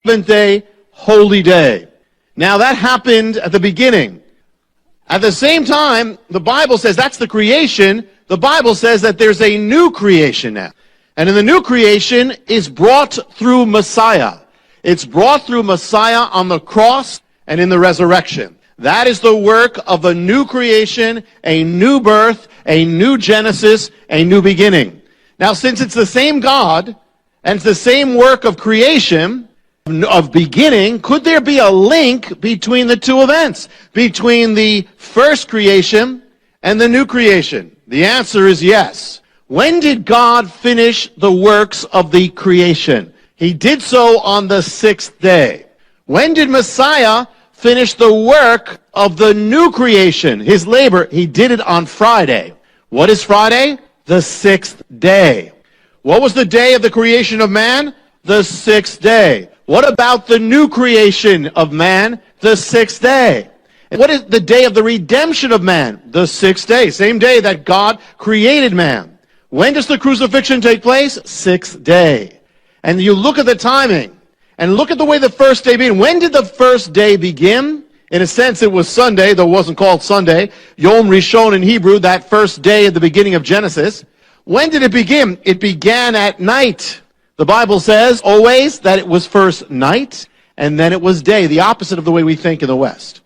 seventh-day holy day. Now that happened at the beginning. At the same time, the Bible says that's the creation. The Bible says that there's a new creation now. And in the new creation is brought through Messiah. It's brought through Messiah on the cross and in the resurrection. That is the work of a new creation, a new birth, a new Genesis, a new beginning. Now, since it's the same God and it's the same work of creation, of beginning, could there be a link between the two events, between the first creation and the new creation? The answer is yes. When did God finish the works of the creation? He did so on the sixth day. When did Messiah finish the work of the new creation, his labor? He did it on Friday. What is Friday? The sixth day. What was the day of the creation of man? The sixth day. What about the new creation of man? The sixth day. And what is the day of the redemption of man? The sixth day. Same day that God created man. When does the crucifixion take place? Sixth day. And you look at the timing and look at the way the first day began. When did the first day begin? In a sense, it was Sunday, though it wasn't called Sunday. Yom Rishon in Hebrew, that first day at the beginning of Genesis. When did it begin? It began at night. The Bible says always that it was first night and then it was day, the opposite of the way we think in the West.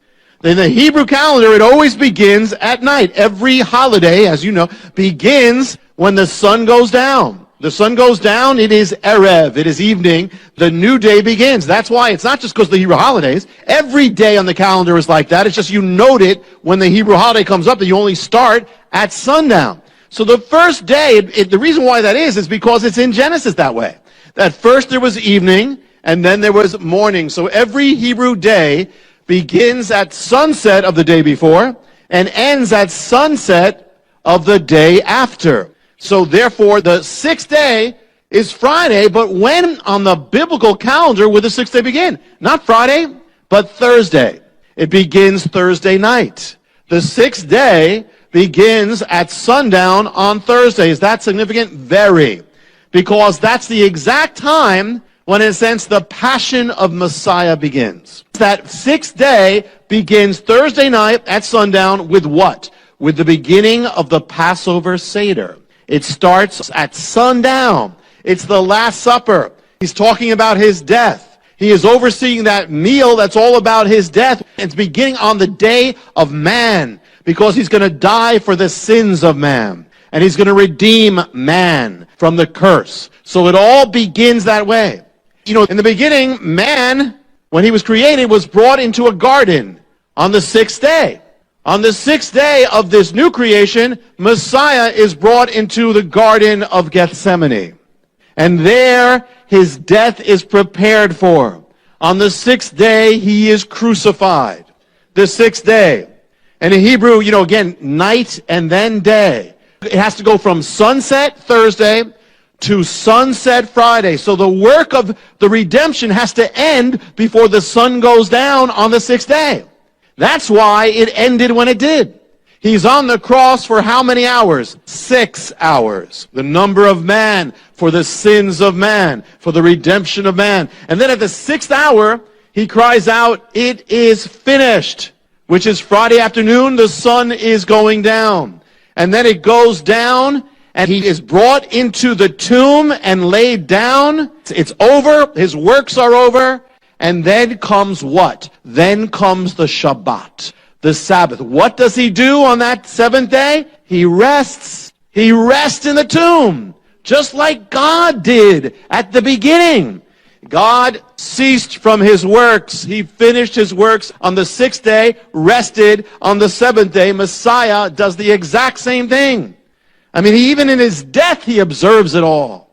In the Hebrew calendar, it always begins at night. Every holiday, as you know, begins when the sun goes down. The sun goes down, it is Erev, it is evening, the new day begins. That's why it's not just because of the Hebrew holidays. Every day on the calendar is like that. It's just you note it when the Hebrew holiday comes up that you only start at sundown. So the first day, the reason why that is because it's in Genesis that way. That first there was evening, and then there was morning. So every Hebrew day begins at sunset of the day before, and ends at sunset of the day after. So therefore, the sixth day is Friday, but when on the biblical calendar would the sixth day begin? Not Friday, but Thursday. It begins Thursday night. The sixth day begins at sundown on Thursday. Is that significant? Very. Because that's the exact time when, in a sense, the passion of Messiah begins. That sixth day begins Thursday night at sundown with what? With the beginning of the Passover Seder. It starts at sundown. It's the Last Supper. He's talking about his death. He is overseeing that meal that's all about his death. It's beginning on the day of man, because he's going to die for the sins of man. And he's going to redeem man from the curse. So it all begins that way. You know, in the beginning, man, when he was created, was brought into a garden on the sixth day. On the sixth day of this new creation, Messiah is brought into the Garden of Gethsemane. And there, his death is prepared for. On the sixth day, he is crucified. The sixth day. And in Hebrew, you know, again, night and then day. It has to go from sunset Thursday to sunset Friday. So the work of the redemption has to end before the sun goes down on the sixth day. That's why it ended when it did. He's on the cross for how many hours? 6 hours. The number of man for the sins of man, for the redemption of man. And then at the sixth hour, he cries out, "It is finished," which is Friday afternoon. The sun is going down. And then it goes down, and he is brought into the tomb and laid down. It's over. His works are over. And then comes what? Then comes the Shabbat, the Sabbath. What does he do on that seventh day? He rests. He rests in the tomb, just like God did at the beginning. God ceased from his works. He finished his works on the sixth day, rested on the seventh day. Messiah does the exact same thing. I mean, even in his death, he observes it all.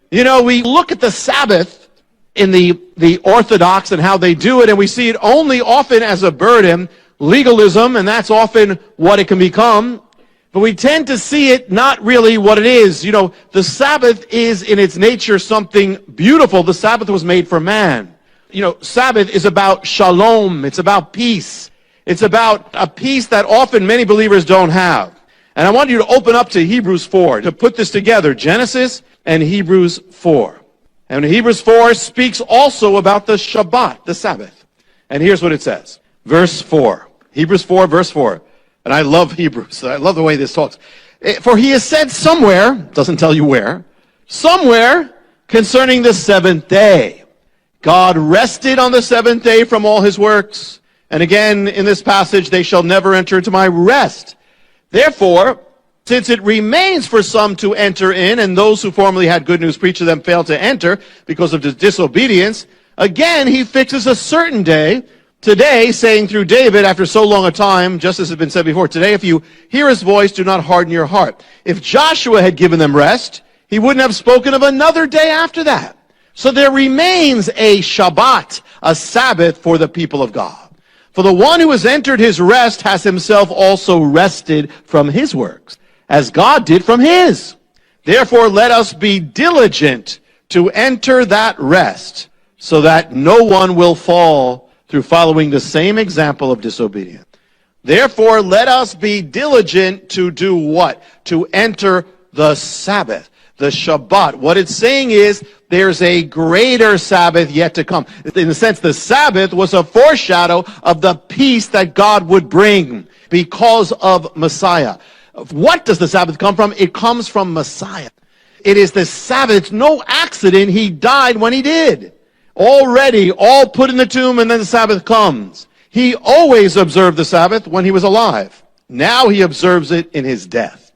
You know, we look at the Sabbath in the Orthodox and how they do it, and we see it only often as a burden, legalism, and that's often what it can become. But we tend to see it not really what it is. You know, the Sabbath is in its nature something beautiful. The Sabbath was made for man. You know, Sabbath is about shalom. It's about peace. It's about a peace that often many believers don't have. And I want you to open up to Hebrews 4 to put this together, Genesis and Hebrews 4. And Hebrews 4 speaks also about the Shabbat, the Sabbath. And here's what it says. Verse 4. Hebrews 4, verse 4. And I love Hebrews. I love the way this talks. For he has said somewhere, doesn't tell you where, somewhere concerning the seventh day. God rested on the seventh day from all his works. And again, in this passage, they shall never enter into my rest. Therefore, since it remains for some to enter in, and those who formerly had good news preached to them failed to enter because of disobedience, again he fixes a certain day, today, saying through David, after so long a time, just as has been said before, today if you hear his voice, do not harden your heart. If Joshua had given them rest, he wouldn't have spoken of another day after that. So there remains a Shabbat, a Sabbath for the people of God. For the one who has entered his rest has himself also rested from his works, as God did from his. Therefore, let us be diligent to enter that rest, so that no one will fall through following the same example of disobedience. Therefore, let us be diligent to do what? To enter the Sabbath, the Shabbat. What it's saying is there's a greater Sabbath yet to come. In a sense, the Sabbath was a foreshadow of the peace that God would bring because of Messiah. What does the Sabbath come from? It comes from Messiah. It is the Sabbath. It's no accident he died when he did. Already, all put in the tomb, and then the Sabbath comes. He always observed the Sabbath when he was alive. Now he observes it in his death.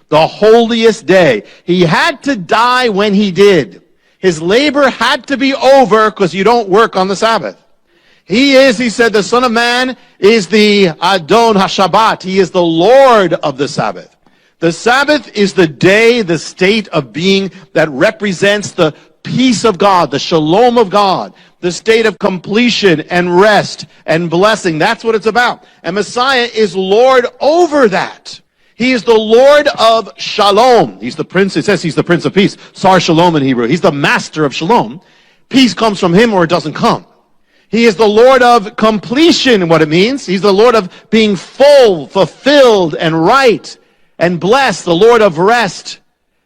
The holiest day. He had to die when he did. His labor had to be over because you don't work on the Sabbath. He said, the Son of Man is the Adon HaShabbat. He is the Lord of the Sabbath. The Sabbath is the day, the state of being that represents the peace of God, the shalom of God, the state of completion and rest and blessing. That's what it's about. And Messiah is Lord over that. He is the Lord of Shalom. He's the Prince. It says he's the Prince of Peace. Sar Shalom in Hebrew. He's the Master of Shalom. Peace comes from him or it doesn't come. He is the Lord of completion, what it means. He's the Lord of being full, fulfilled, and right, and blessed, the Lord of rest.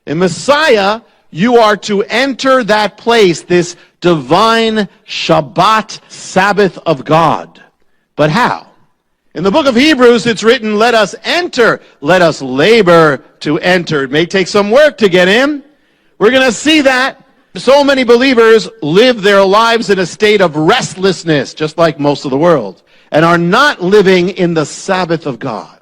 In Messiah, you are to enter that place, this divine Shabbat, Sabbath of God. But how? In the book of Hebrews, it's written, let us enter, let us labor to enter. It may take some work to get in. We're going to see that. So many believers live their lives in a state of restlessness, just like most of the world, and are not living in the Sabbath of God.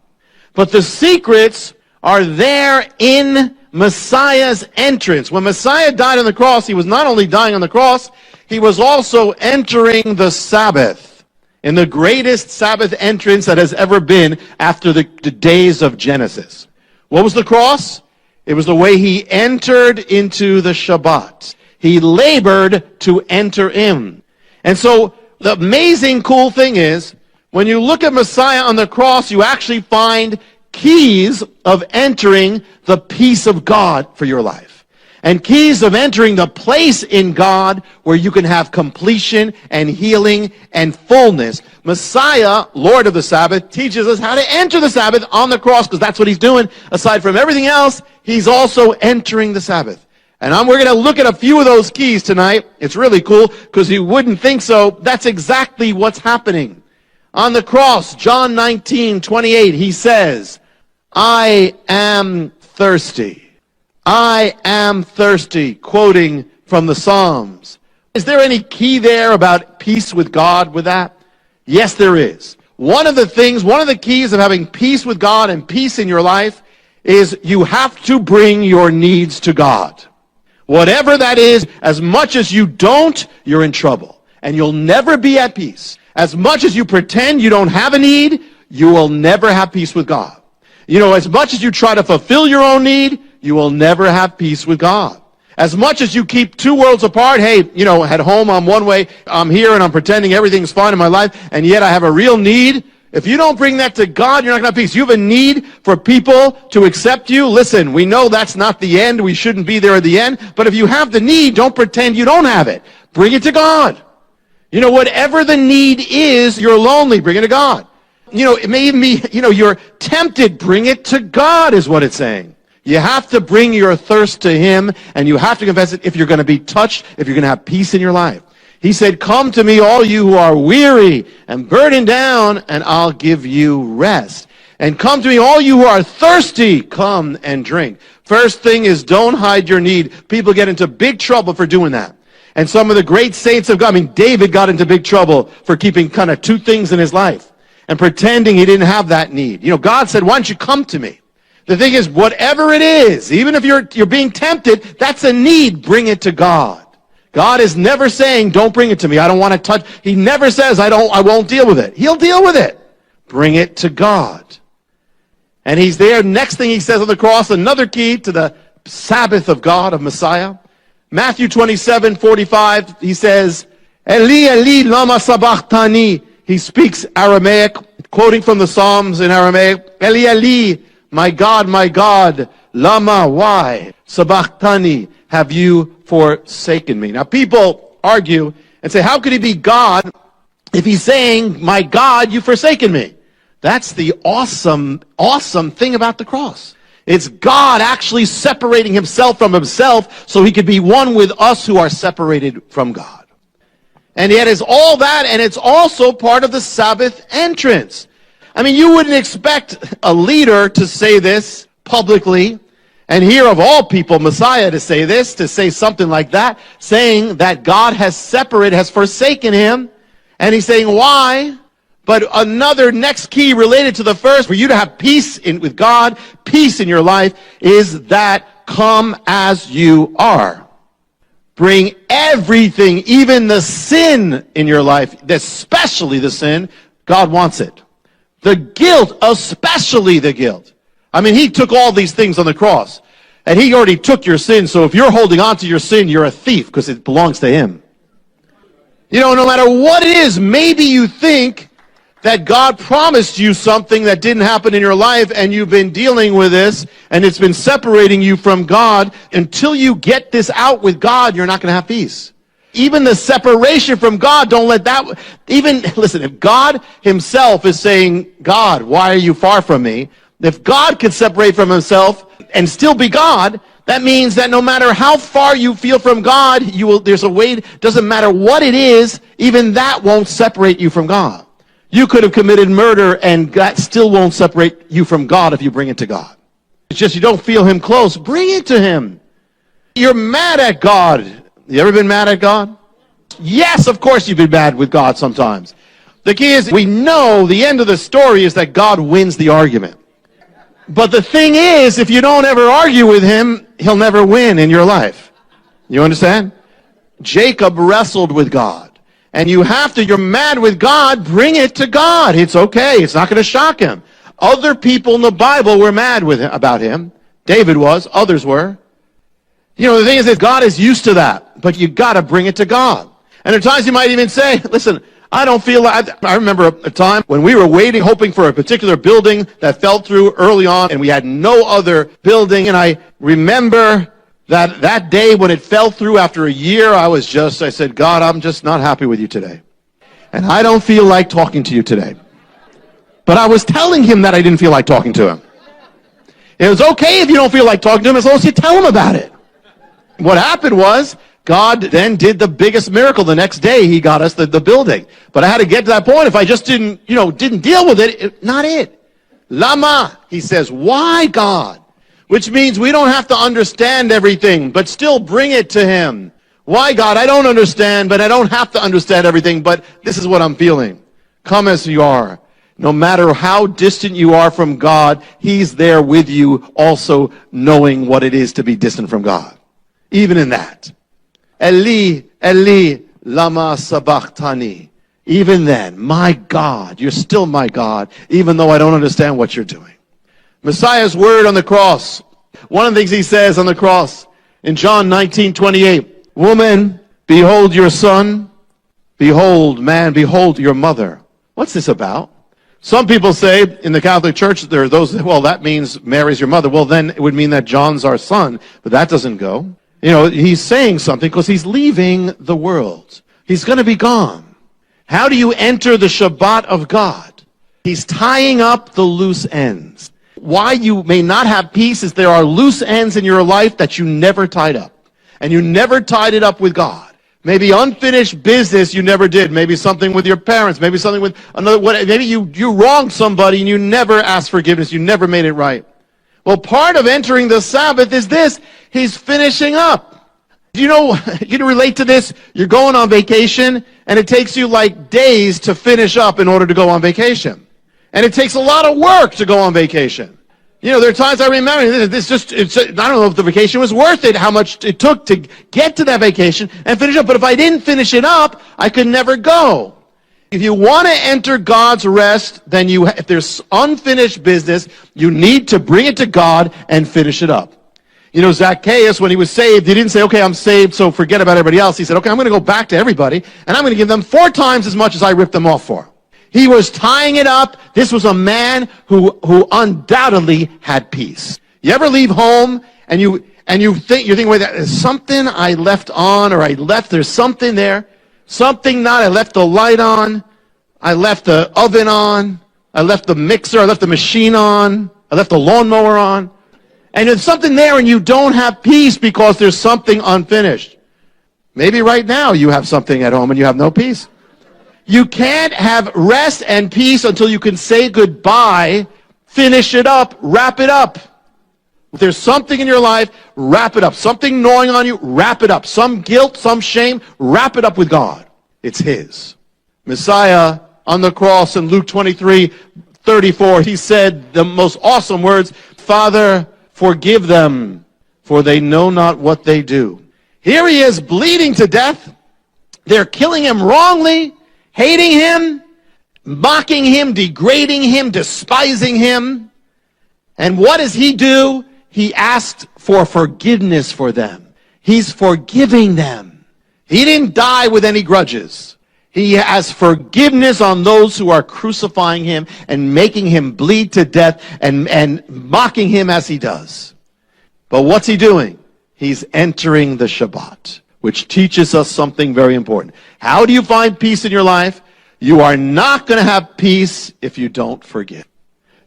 But the secrets are there in Messiah's entrance. When Messiah died on the cross, he was not only dying on the cross, he was also entering the Sabbath in the greatest Sabbath entrance that has ever been after the days of Genesis. What was the cross? It was the way he entered into the Shabbat. He labored to enter in. And so the amazing cool thing is, when you look at Messiah on the cross, you actually find keys of entering the peace of God for your life. And keys of entering the place in God where you can have completion and healing and fullness. Messiah, Lord of the Sabbath, teaches us how to enter the Sabbath on the cross, because that's what he's doing. Aside from everything else, he's also entering the Sabbath. And we're going to look at a few of those keys tonight. It's really cool because you wouldn't think so. That's exactly what's happening. On the cross, John 19:28, he says, I am thirsty. I am thirsty, quoting from the Psalms. Is there any key there about peace with God with that? Yes, there is. One of the keys of having peace with God and peace in your life is you have to bring your needs to God. Whatever that is, as much as you don't, you're in trouble. And you'll never be at peace. As much as you pretend you don't have a need, you will never have peace with God. You know, as much as you try to fulfill your own need, you will never have peace with God. As much as you keep two worlds apart, hey, you know, at home I'm one way, I'm here and I'm pretending everything's fine in my life, and yet I have a real need. If you don't bring that to God, you're not going to have peace. You have a need for people to accept you. Listen, we know that's not the end. We shouldn't be there at the end. But if you have the need, don't pretend you don't have it. Bring it to God. You know, whatever the need is, you're lonely, bring it to God. You know, it may even be, you know, you're tempted, bring it to God is what it's saying. You have to bring your thirst to him, and you have to confess it if you're going to be touched, if you're going to have peace in your life. He said, come to me, all you who are weary and burdened down, and I'll give you rest. And come to me, all you who are thirsty, come and drink. First thing is, don't hide your need. People get into big trouble for doing that. And some of the great saints of God, David got into big trouble for keeping kind of two things in his life and pretending he didn't have that need. God said, why don't you come to me? The thing is, whatever it is, even if you're being tempted, that's a need, bring it to God. God is never saying, don't bring it to me, I don't want to touch. He never says, I won't deal with it. He'll deal with it. Bring it to God. And he's there. Next thing he says on the cross, another key to the Sabbath of God, of Messiah. Matthew 27:45, he says, Eli, Eli, lama sabachthani. He speaks Aramaic, quoting from the Psalms in Aramaic. Eli, Eli, my God, lama, why? Sabachthani, have you forsaken me? Now people argue and say, how could he be God if he's saying, my God, you've forsaken me? That's the awesome thing about the cross. It's God actually separating himself from himself so he could be one with us who are separated from God. And yet it's all that, and it's also part of the Sabbath entrance. You wouldn't expect a leader to say this publicly, and here of all people, Messiah to say this, to say something like that, saying that God has separated, has forsaken him, and he's saying, why? But another next key related to the first, for you to have peace with God, peace in your life, is that come as you are. Bring everything, even the sin in your life, especially the sin, God wants it. The guilt, especially the guilt. He took all these things on the cross, and he already took your sin, so if you're holding on to your sin, you're a thief, because it belongs to him. No matter what it is, maybe you think that God promised you something that didn't happen in your life, and you've been dealing with this, and it's been separating you from God. Until you get this out with God, you're not going to have peace. Even the separation from God, don't let that, listen, if God himself is saying, God, why are you far from me? If God could separate from himself and still be God, that means that no matter how far you feel from God, there's a way, doesn't matter what it is, even that won't separate you from God. You could have committed murder, and that still won't separate you from God if you bring it to God. It's just you don't feel him close. Bring it to him. You're mad at God. You ever been mad at God? Yes, of course you've been mad with God sometimes. The key is, we know the end of the story is that God wins the argument. But the thing is, if you don't ever argue with him, he'll never win in your life. You understand? Jacob wrestled with God. And you're mad with God, bring it to God. It's okay. It's not going to shock him. Other people in the Bible were mad about him. David was. Others were. The thing is that God is used to that. But you got to bring it to God. And at times you might even say, listen, I don't feel like, I remember a time when we were waiting, hoping for a particular building that fell through early on, and we had no other building. And I remember that day when it fell through after a year, I said, God, I'm just not happy with you today. And I don't feel like talking to you today. But I was telling him that I didn't feel like talking to him. It was okay if you don't feel like talking to him as long as you tell him about it. What happened was, God then did the biggest miracle. The next day, he got us the building. But I had to get to that point. If I just didn't deal with it, not it. Lama, he says, why, God? Which means we don't have to understand everything, but still bring it to him. Why, God? I don't understand, but I don't have to understand everything, but this is what I'm feeling. Come as you are. No matter how distant you are from God, he's there with you, also knowing what it is to be distant from God. Even in that. Eli, Eli, lama sabachthani. Even then, my God, you're still my God, even though I don't understand what you're doing. Messiah's word on the cross. One of the things he says on the cross in John 19:28, woman, behold your son. Behold, man, behold your mother. What's this about? Some people say in the Catholic Church, there are those, that means Mary's your mother. Well, then it would mean that John's our son, but that doesn't go. He's saying something because he's leaving the world. He's going to be gone. How do you enter the Shabbat of God? He's tying up the loose ends. why you may not have peace is there are loose ends in your life that you never tied up. And you never tied it up with God. Maybe unfinished business you never did. Maybe something with your parents. Maybe something with another. Maybe you wronged somebody and you never asked forgiveness. You never made it right. Well, part of entering the Sabbath is this. He's finishing up. You know, you can relate to this. You're going on vacation and it takes you like days to finish up in order to go on vacation. And it takes a lot of work to go on vacation. You know, there are times I remember, I don't know if the vacation was worth it, how much it took to get to that vacation and finish up. But if I didn't finish it up, I could never go. If you want to enter God's rest, then if there's unfinished business, you need to bring it to God and finish it up. You know, Zacchaeus, when he was saved, he didn't say, okay, I'm saved, so forget about everybody else. He said, okay, I'm going to go back to everybody, and I'm going to give them 4 times as much as I ripped them off for. He was tying it up. This was a man who undoubtedly had peace. You ever leave home and you're thinking, wait, there's something I left on, or there's something there. Something not, I left the light on. I left the oven on. I left the mixer. I left the machine on. I left the lawnmower on. And there's something there and you don't have peace because there's something unfinished. Maybe right now you have something at home and you have no peace. You can't have rest and peace until you can say goodbye, finish it up, wrap it up. If there's something in your life, wrap it up. Something gnawing on you, wrap it up. Some guilt, some shame, wrap it up with God. It's His. Messiah on the cross in Luke 23:34, He said the most awesome words, Father, forgive them, for they know not what they do. Here He is bleeding to death. They're killing Him wrongly. Hating Him, mocking Him, degrading Him, despising Him. And what does He do? He asked for forgiveness for them. He's forgiving them. He didn't die with any grudges. He has forgiveness on those who are crucifying Him and making Him bleed to death and mocking Him as He does. But what's He doing? He's entering the Shabbat, which teaches us something very important. How do you find peace in your life? You are not going to have peace if you don't forgive.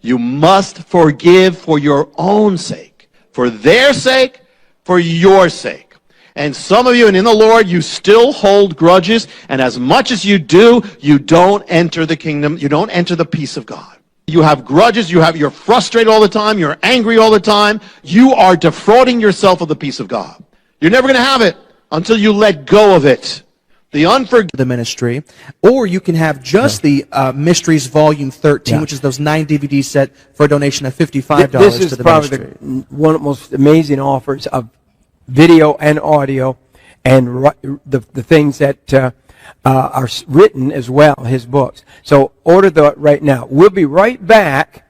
You must forgive for your own sake, for their sake, for your sake. And some of you, and in the Lord, you still hold grudges, and as much as you do, you don't enter the kingdom, you don't enter the peace of God. You have grudges, you're frustrated all the time, you're angry all the time, you are defrauding yourself of the peace of God. You're never going to have it until you let go of it. The ministry, or you can have just the Mysteries Volume 13, which is those 9 DVD set for a donation of $55 to the ministry. This is probably one of the most amazing offers of video and audio, and the things that are written as well, his books. So order that right now. We'll be right back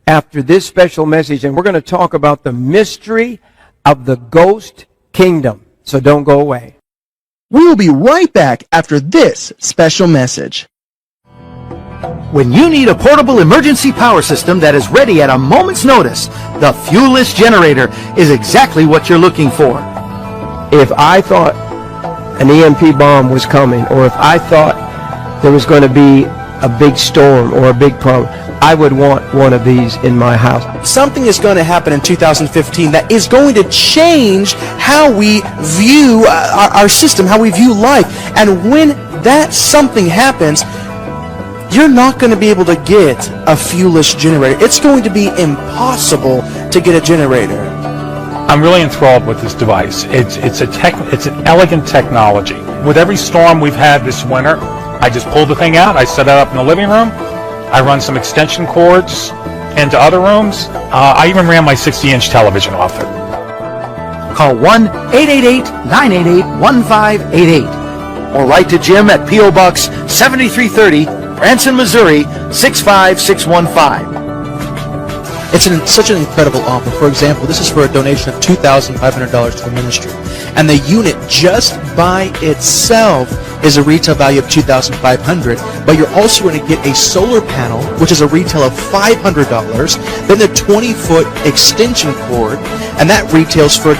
after this special message, and we're going to talk about the mystery of the ghost kingdom. So don't go away. We will be right back after this special message. When you need a portable emergency power system that is ready at a moment's notice, the fuelless generator is exactly what you're looking for. If I thought an EMP bomb was coming, or if I thought there was going to be a big storm or a big problem, I would want one of these in my house. Something is going to happen in 2015 that is going to change how we view our system, how we view life. And when that something happens, you're not going to be able to get a fuelless generator. It's going to be impossible to get a generator. I'm really enthralled with this device. It's an elegant technology. With every storm we've had this winter, I just pull the thing out, I set it up in the living room, I run some extension cords into other rooms. I even ran my 60-inch television off it. Call 1-888-988-1588 or write to Jim at P.O. Box 7330, Branson, Missouri 65615. It's such an incredible offer. For example, this is for a donation of $2,500 to the ministry. And the unit just by itself is a retail value of $2,500, but you're also going to get a solar panel, which is a retail of $500, then the 20-foot extension cord, and that retails for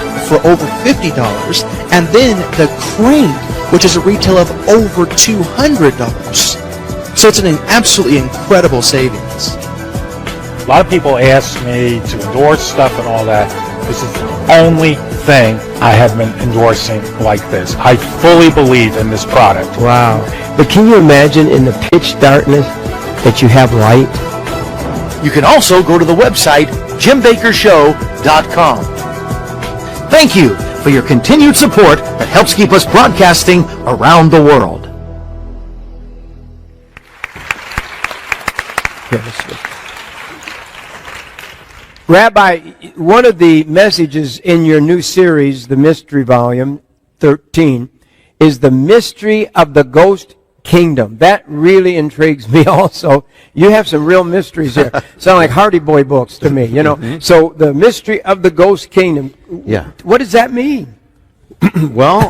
over $50, and then the crane, which is a retail of over $200. So it's an absolutely incredible savings. A lot of people ask me to endorse stuff and all that. This is the only thing I have been endorsing like this. I fully believe in this product. Wow. But can you imagine in the pitch darkness that you have light? You can also go to the website JimBakkerShow.com. Thank you for your continued support that helps keep us broadcasting around the world. Rabbi, one of the messages in your new series, the Mystery Volume 13, is the mystery of the ghost kingdom. That really intrigues me also. You have some real mysteries here. Sound like Hardy Boy books to me, you know. Mm-hmm. So the mystery of the ghost kingdom. Yeah. What does that mean? Well,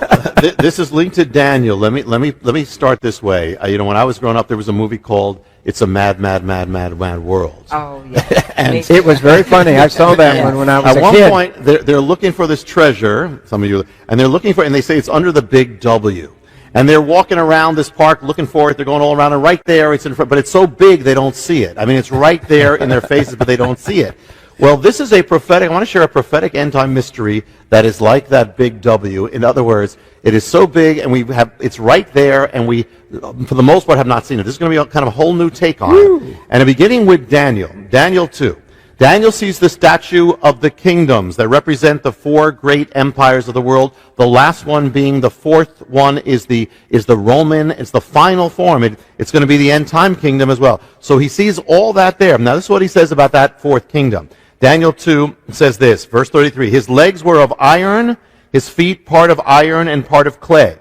this is linked to Daniel. Let me start this way. When I was growing up, there was a movie called "It's a Mad, Mad, Mad, Mad, Mad World." Oh yeah, and it was very funny. I saw that one when I was a kid. At one point, they're looking for this treasure. Some of you, and they're looking for, and they say it's under the big W. And they're walking around this park looking for it. They're going all around, and right there, it's in front. But it's so big they don't see it. I mean, it's right there in their faces, but they don't see it. Well, this is a prophetic. I want to share a prophetic end-time mystery that is like that big W. In other words, it is so big, and it's right there, and we, for the most part, have not seen it. This is going to be kind of a whole new take on it. And beginning with Daniel 2. Daniel sees the statue of the kingdoms that represent the four great empires of the world. The last one being the fourth one is the Roman. It's the final form. It's going to be the end-time kingdom as well. So he sees all that there. Now, this is what he says about that fourth kingdom. Daniel 2 says this, verse 33, his legs were of iron, his feet part of iron and part of clay.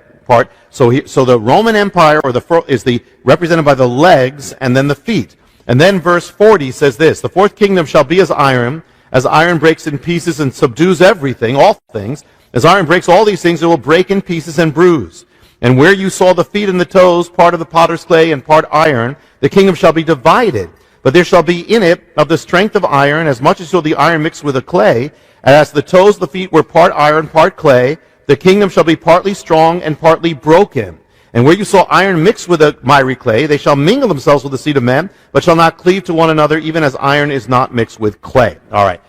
So the Roman Empire is represented by the legs and then the feet. And then verse 40 says this, the fourth kingdom shall be as iron breaks in pieces and subdues everything, all things. As iron breaks all these things, it will break in pieces and bruise. And where you saw the feet and the toes, part of the potter's clay and part iron, the kingdom shall be divided. But there shall be in it of the strength of iron, as much as shall the iron mixed with the clay. And as the toes, the feet were part iron, part clay, the kingdom shall be partly strong and partly broken. And where you saw iron mixed with the miry clay, they shall mingle themselves with the seed of men, but shall not cleave to one another, even as iron is not mixed with clay. All right.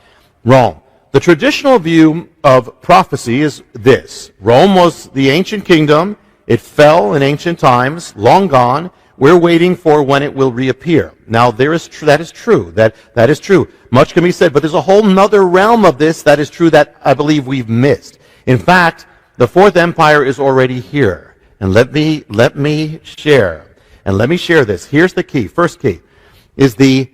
Rome. The traditional view of prophecy is this. Rome was the ancient kingdom. It fell in ancient times, long gone. We're waiting for when it will reappear. Now, that is true. That is true. Much can be said, but there's a whole nother realm of this that is true that I believe we've missed. In fact, the fourth empire is already here. And let me share this. Here's the key. First key is the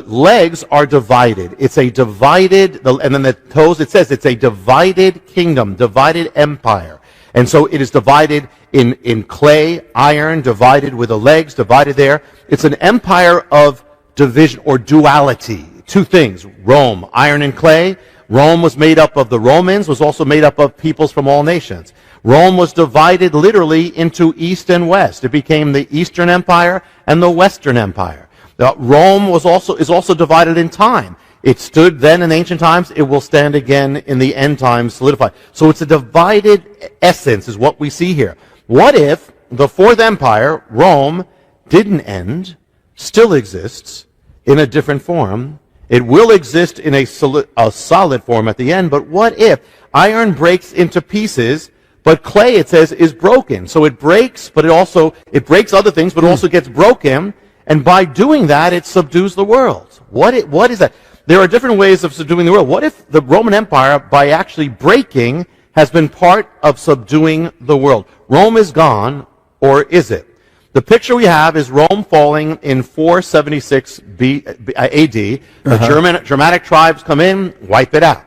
legs are divided. It's a divided, and then the toes, it says it's a divided kingdom, divided empire. And so it is divided in clay, iron, divided with the legs, divided there. It's an empire of division or duality. Two things, Rome, iron and clay. Rome was made up of the Romans, was also made up of peoples from all nations. Rome was divided literally into east and west. It became the Eastern Empire and the Western Empire. Rome is also divided in time. It stood then in ancient times. It will stand again in the end times, solidified. So it's a divided essence is what we see here. What if the fourth empire, Rome, didn't end, still exists in a different form? It will exist in a solid form at the end, but what if iron breaks into pieces, but clay, it says, is broken? So it breaks, but it breaks other things, but it also gets broken, and by doing that, it subdues the world. What is that? There are different ways of subduing the world. What if the Roman Empire, by actually breaking, has been part of subduing the world? Rome is gone, or is it? The picture we have is Rome falling in 476 AD. The Germanic tribes come in, wipe it out.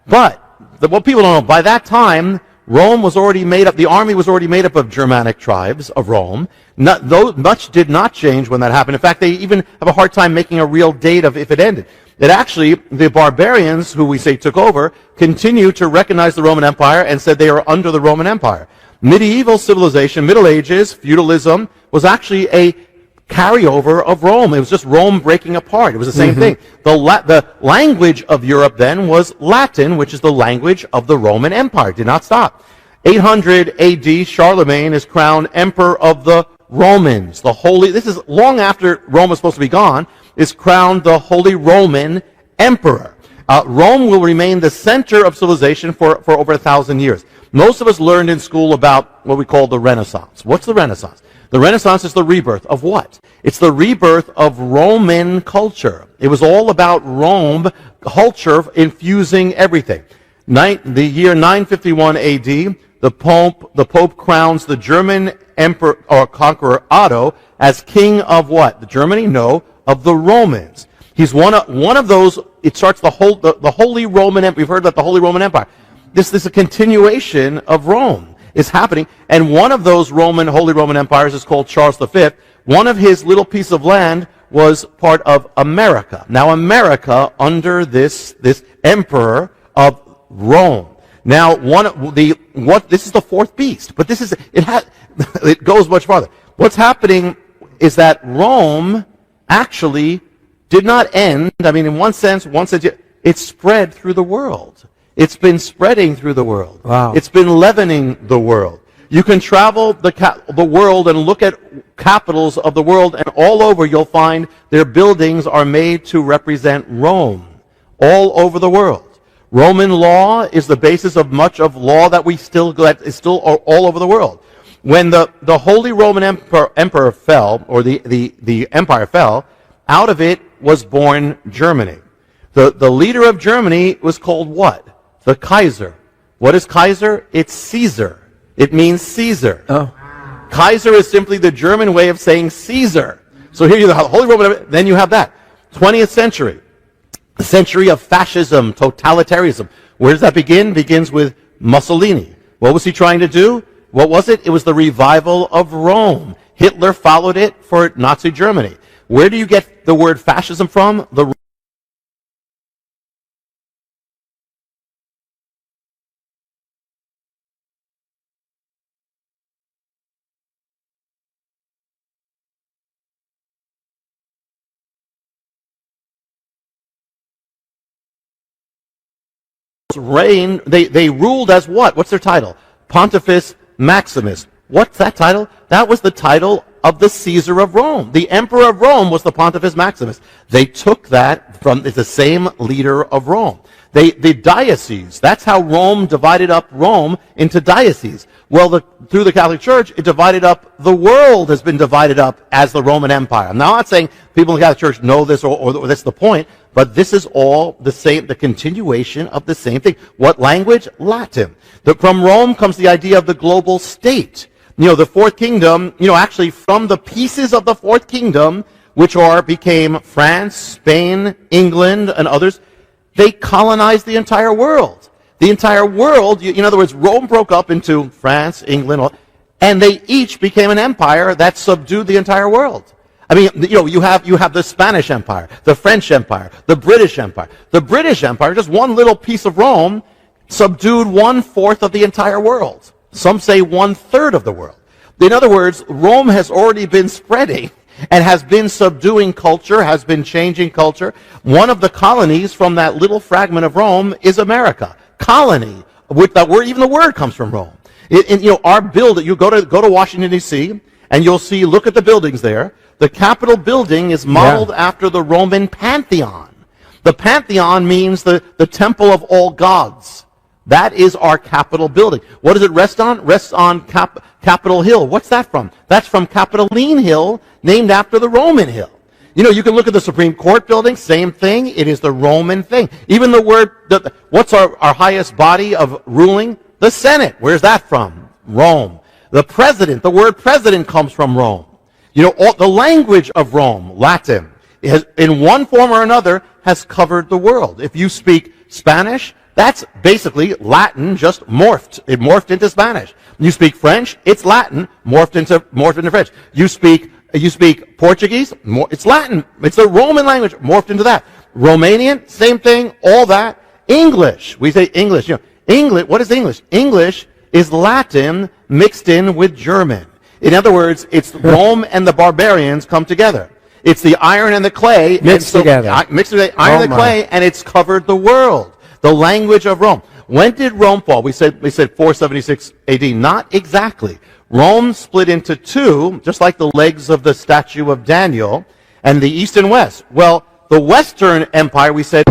But what people don't know, by that time, Rome was already made up, the army was already made up of Germanic tribes of Rome. Much did not change when that happened. In fact, they even have a hard time making a real date of if it ended. It actually, the barbarians, who we say took over, continue to recognize the Roman Empire and said they are under the Roman Empire. Medieval civilization, Middle Ages, feudalism, was actually a carryover of Rome. It was just Rome breaking apart. It was the same thing. The language of Europe then was Latin, which is the language of the Roman Empire. It did not stop. 800 AD, Charlemagne is crowned emperor of the Romans. This is long after Rome was supposed to be gone. is crowned the Holy Roman Emperor. Rome will remain the center of civilization for over 1,000 years. Most of us learned in school about what we call the Renaissance. What's the Renaissance? The Renaissance is the rebirth of what? It's the rebirth of Roman culture. It was all about Rome culture infusing everything. The year 951 AD, the Pope crowns the German emperor or conqueror Otto as king of what? The Germany? No, of the Romans. He's one of those. It starts the Holy Roman Empire. We've heard about the Holy Roman Empire. This is a continuation of Rome is happening, and one of those Holy Roman empires is called Charles V. One of his little piece of land was part of America. Now, America under this emperor of Rome. Now, this is the fourth beast, but it goes much farther. What's happening is that Rome actually did not end. I mean, in one sense, it spread through the world. It's been spreading through the world. Wow. It's been leavening the world. You can travel the world and look at capitals of the world, and all over you'll find their buildings are made to represent Rome. All over the world. Roman law is the basis of much of law that is still all over the world. When the Holy Roman Emperor fell, or the empire fell, out of it was born Germany. The leader of Germany was called what? The Kaiser. What is Kaiser? It's Caesar. It means Caesar. Oh. Kaiser is simply the German way of saying Caesar. So here you have the Holy Roman, then you have that. 20th century. The century of fascism, totalitarianism. Where does that begin? Begins with Mussolini. What was he trying to do? What was it? It was the revival of Rome. Hitler followed it for Nazi Germany. Where do you get the word fascism from? The reign, they ruled as what? What's their title? Pontifex Maximus. What's that title? That was the title of the Caesar of Rome. The emperor of Rome was the Pontifex Maximus. They took that from the same leader of Rome. The diocese, that's how Rome divided up Rome into dioceses. Well, through the Catholic Church, it divided up, the world has been divided up as the Roman Empire. I'm not saying people in the Catholic Church know this or that's the point, but this is all the same, the continuation of the same thing. What language? Latin. From Rome comes the idea of the global state. The fourth kingdom, actually from the pieces of the fourth kingdom, which became France, Spain, England, and others, they colonized the entire world. The entire world, in other words, Rome broke up into France, England, and they each became an empire that subdued the entire world. I mean, you have the Spanish Empire, the French Empire, the British Empire. The British Empire, just one little piece of Rome, subdued 1/4 of the entire world. Some say 1/3 of the world. In other words, Rome has already been spreading and has been subduing culture, has been changing culture. One of the colonies from that little fragment of Rome is America. Colony, with that word, even the word comes from Rome. Our building, you go to Washington, D.C., and you'll see, look at the buildings there. The Capitol building is modeled after the Roman Pantheon. The Pantheon means the temple of all gods. That is our Capitol building. What does it rest on? Rests on Capitol Hill. What's that from? That's from Capitoline Hill, named after the Roman hill. You can look at the Supreme Court building, same thing. It is the Roman thing. Even the word, what's our highest body of ruling? The Senate. Where's that from? Rome. The president, the word president comes from Rome. The language of Rome, Latin, in one form or another, has covered the world. If you speak Spanish, that's basically Latin just morphed. It morphed into Spanish. You speak French, it's Latin, morphed into French. You speak Portuguese, it's Latin. It's the Roman language, morphed into that. Romanian, same thing, all that. English, we say English. English, what is English? English is Latin mixed in with German. In other words, it's Rome and the barbarians come together. It's the iron and the clay. Mixed together. Mixed together, iron and the clay, and it's covered the world. The language of Rome. When did Rome fall? We said 476 AD. Not exactly. Rome split into two, just like the legs of the statue of Daniel. and the East and West. Well, the Western Empire, we said,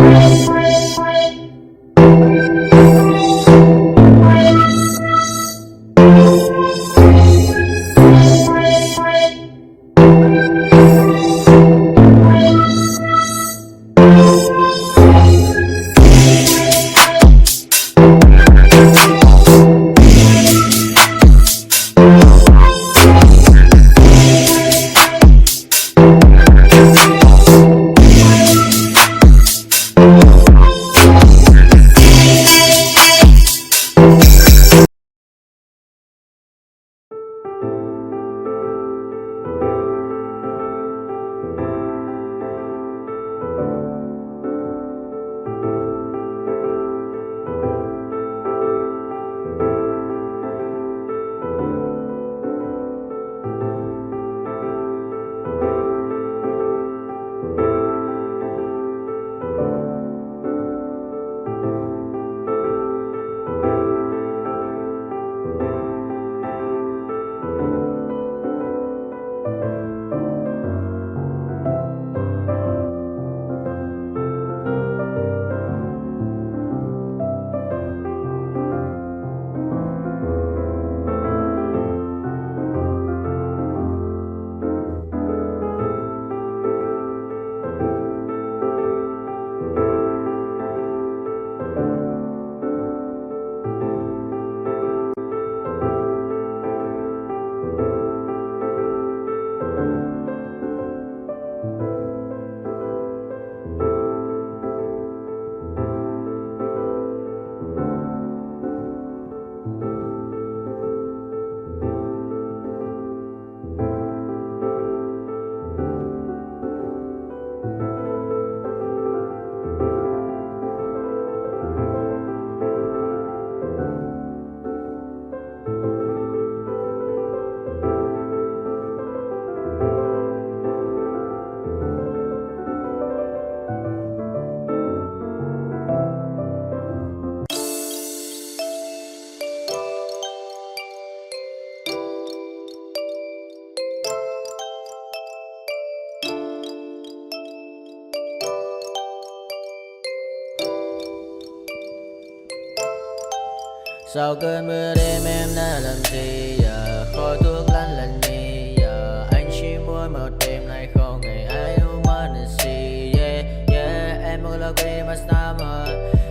sau cơn mưa đêm em đã làm gì giờ, khói thuốc lăn lăn mi giờ, anh chỉ muốn một đêm này không ngày ai ôm anh see yeah yeah, em muốn là quên mà sao mà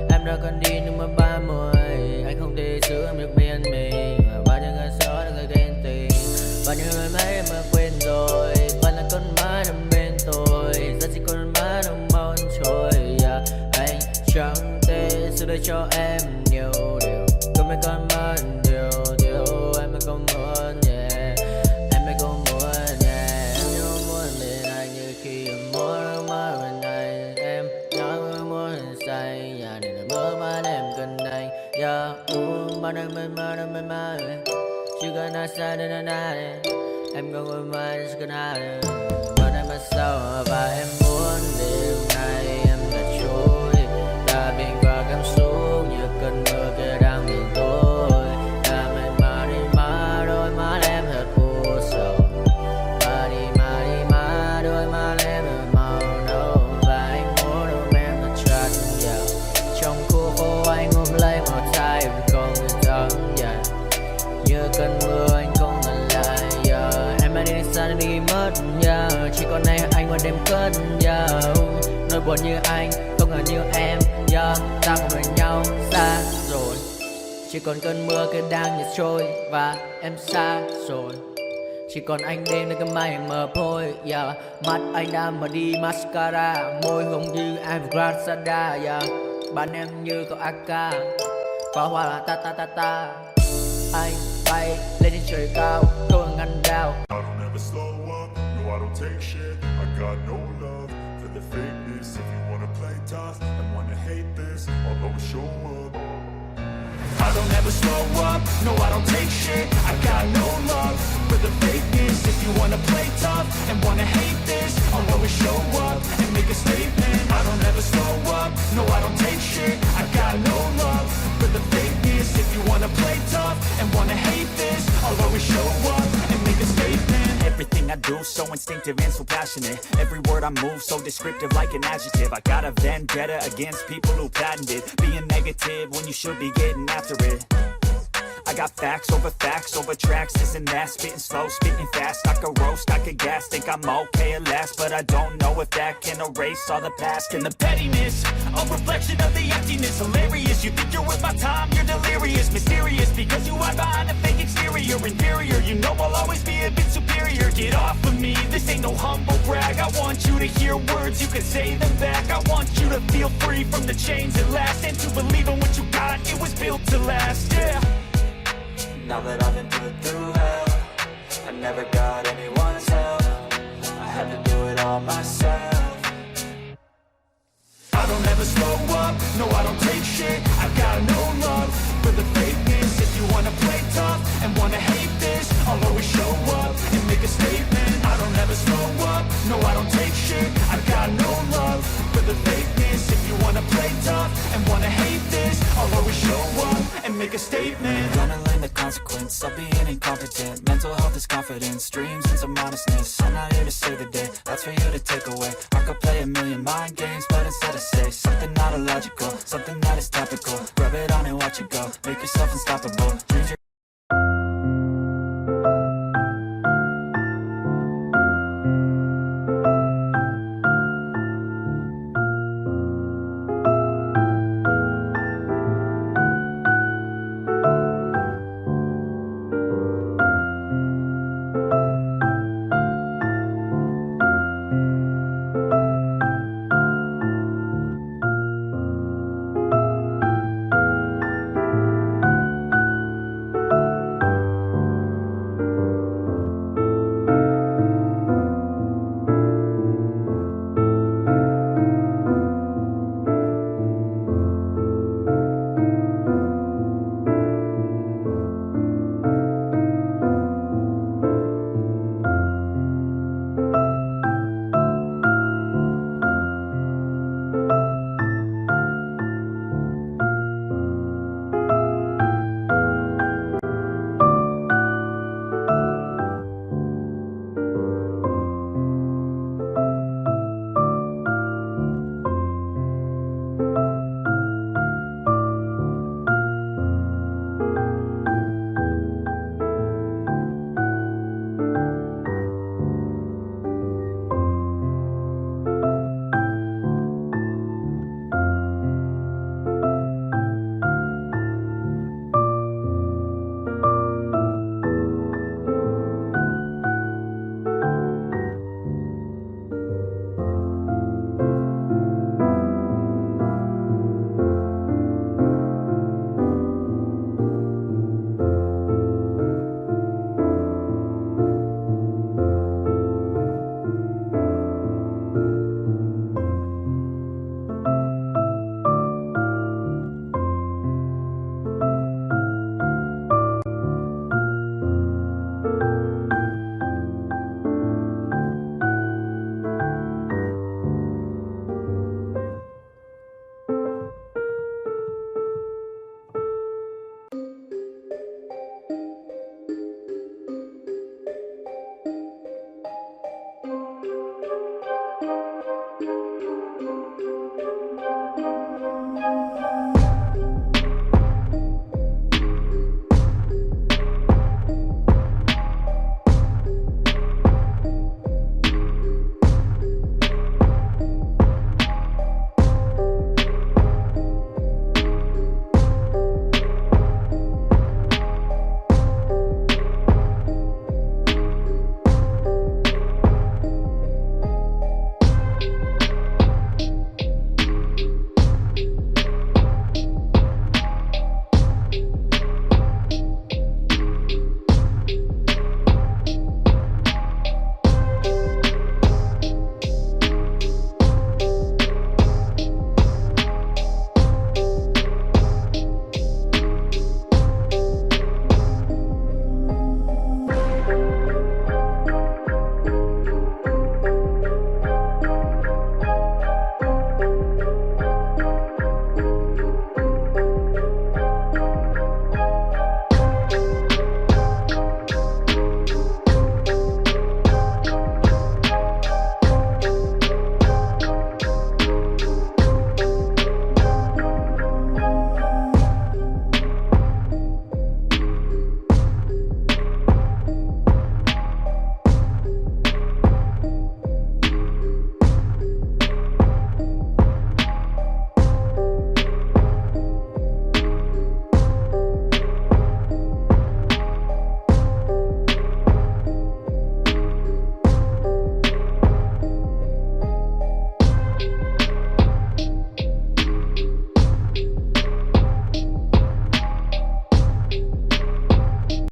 em đã cần đi nhưng mà 30 anh không thể giữ em được bên mình, bao nhiêu ngày gió đã ghen tình, bao nhiêu lời mấy em mà quên rồi, vẫn là con má nằm bên tôi, rất chỉ con má nằm mong trôi yeah. Anh chẳng thể giữ được cho em nhiều điều, có mấy con mắt điều em mới không muốn yeah, em mới không muốn yeah, em nhớ muốn bên anh như khi em muốn mơ bên anh, em nhớ muốn say nhà này là mơ mà em cần anh yeah, mà đừng mơ chỉ cần ai sai đến anh em không ngồi mãi chỉ cần ai mà em mà sao và em muốn đêm nay em đã trôi ta bên qua cảm xúc như cơn mưa kia đang nhìn tôi, ta mệt mà đi má đôi má em thật u sầu, mà đi má đôi má em thật màu nâu, và anh muốn ôm em thật chặt yeah. Trong khu phố anh ôm lấy một tay em không người thắng yeah. Như cơn mưa anh không ngần lại yeah. Em đã đi xa đi mất yeah. Chỉ còn nay anh qua đêm cất yeah. Nỗi buồn như anh không ngờ như em yeah. Ta cùng với nhau xa rồi, chỉ còn cơn mưa kia đang nhạt trôi và em xa rồi, chỉ còn anh đêm nơi cơn mây mờ thôi yeah. Mắt anh đã mở đi mascara, môi hồng như Evergrande yeah. Bạn em như cậu AK, pháo hoa là ta ta ta ta. Anh bay lên trên trời cao, không ngăn đao. I don't ever slow up, no I don't take shit. I got no love for the fakeness. If you wanna play tough and wanna hate this, I'll always show up. I don't ever slow up, no I don't take shit. I got no love for the fakeness. If you wanna play tough and wanna hate this, I'll always show up and make a statement. I don't ever slow up, no I don't take shit. I got no love for the fakeness. If you wanna play tough and wanna hate this, I'll always show up and make a statement. Everything I do, so instinctive and so passionate. Every word I move, so descriptive like an adjective. I got a vendetta against people who patented being negative when you should be getting after it. I got facts over tracks, this and that. Spitting slow, spitting fast, I could roast, I could gas. Think I'm okay at last, but I don't know if that can erase all the past. And the pettiness, a reflection of the emptiness. Hilarious, you think you're worth my time, you're delirious. Mysterious, because you hide behind a fake exterior. Inferior, you know I'll always be a bit superior. Get off of me, this ain't no humble brag. I want you to hear words, you can say them back. I want you to feel free from the chains at last, and to believe in what you got, it was built to last, yeah. Now that I've been put through hell, I never got anyone's help. I had to do it all myself. I don't ever slow up, no I don't take shit. I got no love for the fakeness. If you wanna play tough and wanna hate this, I'll always show up and make a statement. I don't ever slow up, no I don't take shit. I got no love for the fakeness. If you wanna play tough and wanna hate this, I'll always show up and make a statement. Gonna learn the consequence of being incompetent. Mental health is confidence, dreams and some honestness. I'm not here to save the day, that's for you to take away. I could play a million mind games, but instead I say something not illogical, something that is topical. Rub it on and watch it go, make yourself unstoppable. Dreams